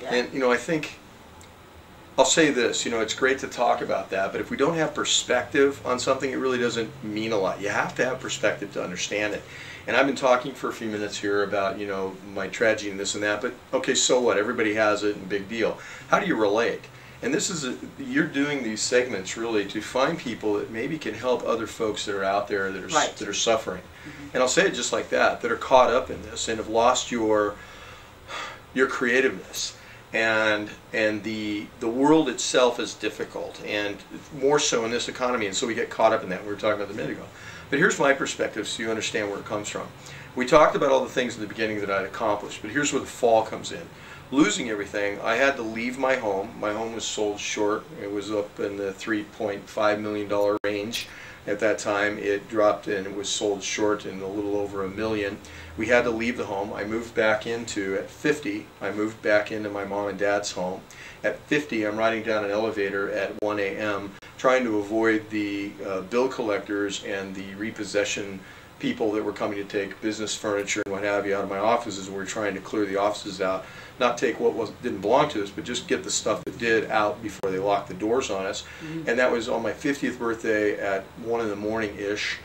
Yeah. And, you know, I think, I'll say this, you know, it's great to talk about that, but if we don't have perspective on something, it really doesn't mean a lot. You have to have perspective to understand it. And I've been talking for a few minutes here about, you know, my tragedy and this and that, but okay, so what? Everybody has it, and big deal. How do you relate? And this is, you're doing these segments really to find people that maybe can help other folks that are out there that are, right. that are suffering. And I'll say it just like that are caught up in this and have lost your creativeness. And the world itself is difficult, and more so in this economy, and so we get caught up in that. We were talking about a minute ago. But here's my perspective so you understand where it comes from. We talked about all the things in the beginning that I'd accomplished, but here's where the fall comes in. Losing everything, I had to leave my home. My home was sold short. It was up in the $3.5 million range. At that time, it dropped and it was sold short in a little over $1 million. We had to leave the home. I moved back into, at 50, I moved back into my mom and dad's home. At 50, I'm riding down an elevator at 1 a.m. trying to avoid the bill collectors and the repossession people that were coming to take business furniture and what have you out of my offices. We were trying to clear the offices out, not take what didn't belong to us, but just get the stuff that did out before they locked the doors on us. And that was on my 50th birthday at 1 in the morning-ish,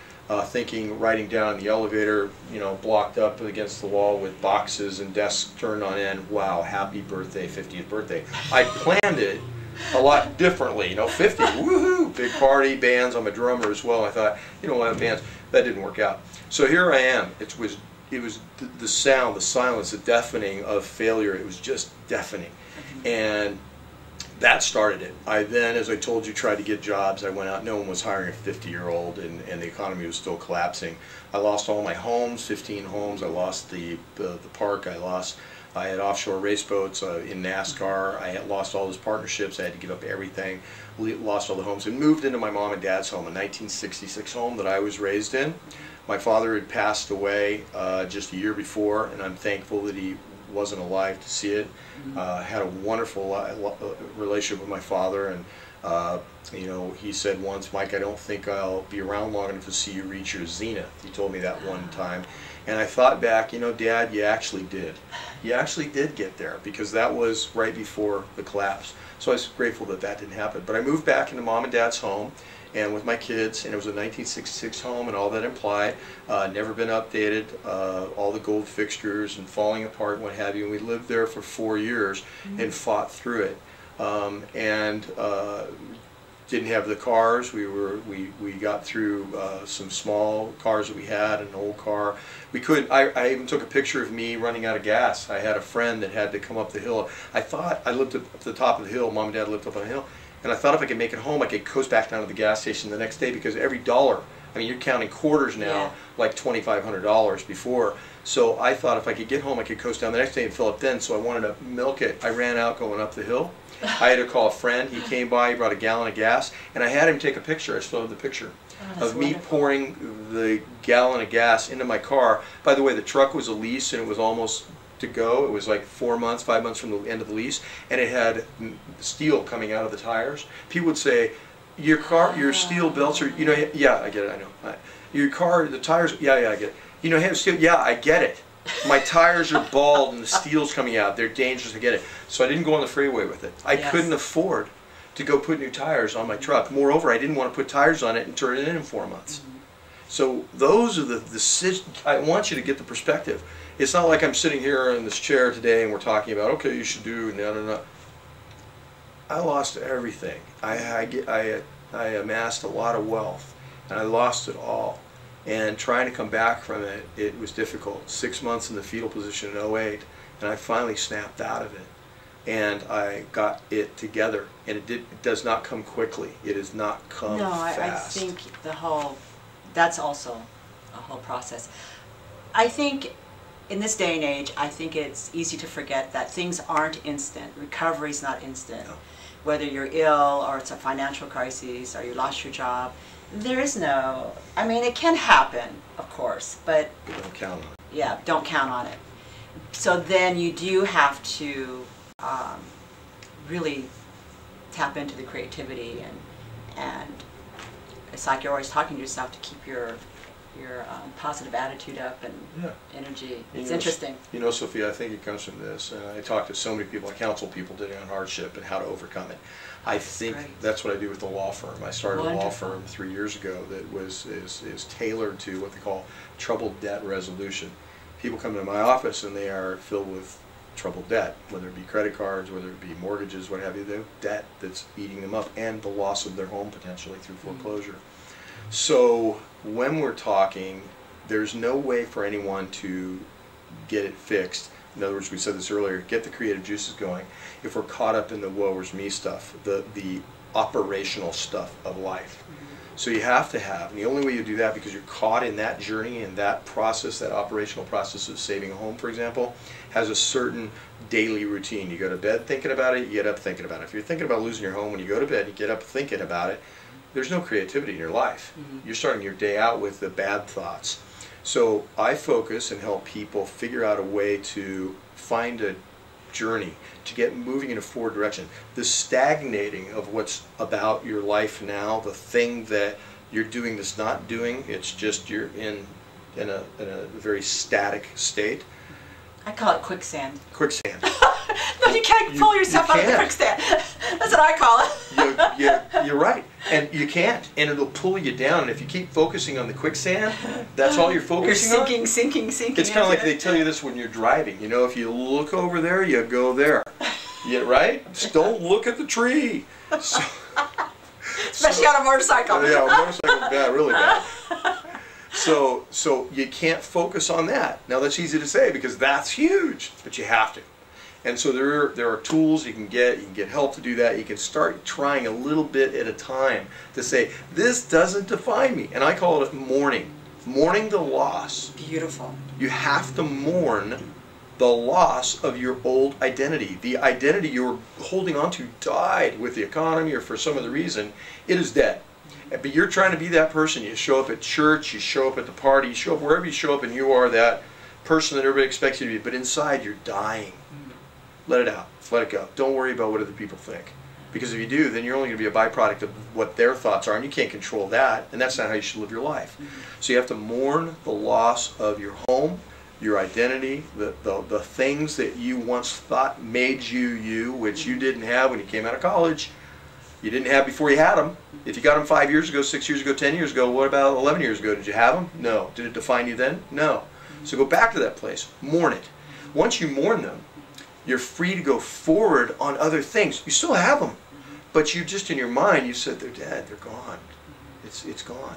thinking, riding down the elevator, you know, blocked up against the wall with boxes and desks turned on end. Wow, happy birthday, 50th birthday. I planned it a lot differently, you know, 50, woohoo, big party, bands. I'm a drummer as well. I thought, you know, we'll have bands. That didn't work out. So here I am. It was the sound, the silence, the deafening of failure. It was just deafening. And that started it. I then, as I told you, tried to get jobs. I went out. No one was hiring a 50-year-old, and the economy was still collapsing. I lost all my homes, 15 homes. I lost the park. I had offshore race boats in NASCAR. I had lost all those partnerships. I had to give up everything. Lost all the homes and moved into my mom and dad's home, a 1966 home that I was raised in. My father had passed away just a year before, and I'm thankful that he wasn't alive to see it. Had a wonderful relationship with my father, and you know, he said once, "Mike, I don't think I'll be around long enough to see you reach your zenith." He told me that one time. And I thought back, you know, Dad, you actually did. You actually did get there, because that was right before the collapse. So I was grateful that that didn't happen. But I moved back into Mom and Dad's home, and with my kids, and it was a 1966 home and all that implied, never been updated, all the gold fixtures and falling apart and what have you. And we lived there for 4 years and fought through it. Didn't have the cars. We got through some small cars that we had, an old car. We could. I even took a picture of me running out of gas. I had a friend that had to come up the hill. I thought I lived up the top of the hill. Mom and Dad lived up on a hill, and I thought if I could make it home, I could coast back down to the gas station the next day, because every dollar. I mean, you're counting quarters now, like $2,500 before. So I thought if I could get home, I could coast down the next day and fill up then. So I wanted to milk it. I ran out going up the hill. I had to call a friend. He came by, he brought a gallon of gas, and I had him take a picture. I still have the picture of me pouring the gallon of gas into my car. By the way, the truck was a lease, and it was almost to go. It was like 4 months, 5 months from the end of the lease, and it had steel coming out of the tires. People would say, your car, your steel belts are, you know, yeah, I get it, I know. Your car, the tires, yeah, I get it. You know, have steel, yeah, I get it. My tires are bald and the steel's coming out. They're dangerous, I get it. So I didn't go on the freeway with it. I couldn't afford to go put new tires on my truck. Moreover, I didn't want to put tires on it and turn it in 4 months. So those are the I want you to get the perspective. It's not like I'm sitting here in this chair today and we're talking about, okay, you should do, no. I lost everything. I amassed a lot of wealth, and I lost it all. And trying to come back from it, it was difficult. 6 months in the fetal position in '08, and I finally snapped out of it. And I got it together, and it does not come quickly. It has not come fast. I think that's also a whole process. I think in this day and age, I think it's easy to forget that things aren't instant. Recovery is not instant. No. Whether you're ill, or it's a financial crisis, or you lost your job, there is no, I mean, it can happen, of course, but don't count on it. Yeah, don't count on it. So then you do have to really tap into the creativity, and it's like you're always talking to yourself to keep your positive attitude up and Yeah. energy. You It's know, interesting. You know, Sophia, I think it comes from this. I talk to so many people, I counsel people today on hardship and how to overcome it. I think great. that's what I do with the law firm. I started a law Wonderful. firm 3 years ago that is tailored to what they call troubled debt resolution. People come to my office and they are filled with troubled debt, whether it be credit cards, whether it be mortgages, what have you, the debt that's eating them up, and the loss of their home potentially through foreclosure. So when we're talking, there's no way for anyone to get it fixed. In other words, we said this earlier, get the creative juices going. If we're caught up in the woe is me stuff, the operational stuff of life. So you have to have, and the only way you do that, because you're caught in that journey and that process, that operational process of saving a home, for example, has a certain daily routine. You go to bed thinking about it, you get up thinking about it. If you're thinking about losing your home when you go to bed, you get up thinking about it, there's no creativity in your life. You're starting your day out with the bad thoughts. So I focus and help people figure out a way to find a journey, to get moving in a forward direction. The stagnating of what's about your life now, the thing that you're doing that's not doing, it's just you're in a very static state. I call it quicksand. Quicksand. No, you can't pull yourself out of the quicksand. That's what I call it. You're right. And you can't. And it'll pull you down. And if you keep focusing on the quicksand, that's all you're focusing on. You're sinking. It's kind of like they tell you this when you're driving. You know, if you look over there, you go there. Yeah, right? Just don't look at the tree. So, especially on a motorcycle. Yeah, a motorcycle, bad, really bad. So you can't focus on that. Now that's easy to say because that's huge, but you have to. And so there are tools you can get help to do that. You can start trying a little bit at a time to say, this doesn't define me. And I call it mourning. Mourning the loss. Beautiful. You have to mourn the loss of your old identity. The identity you were holding on to died with the economy or for some other reason. It is dead. But you're trying to be that person. You show up at church, you show up at the party, you show up wherever you show up, and you are that person that everybody expects you to be. But inside, you're dying. Let it out. Let it go. Don't worry about what other people think. Because if you do, then you're only going to be a byproduct of what their thoughts are, and you can't control that, and that's not how you should live your life. So you have to mourn the loss of your home, your identity, the things that you once thought made you you, which you didn't have when you came out of college. You didn't have before you had them. If you got them 5 years ago, 6 years ago, 10 years ago, what about 11 years ago? Did you have them? No. Did it define you then? No. So go back to that place. Mourn it. Once you mourn them, you're free to go forward on other things. You still have them. But you just in your mind, you said they're dead, they're gone. It's gone.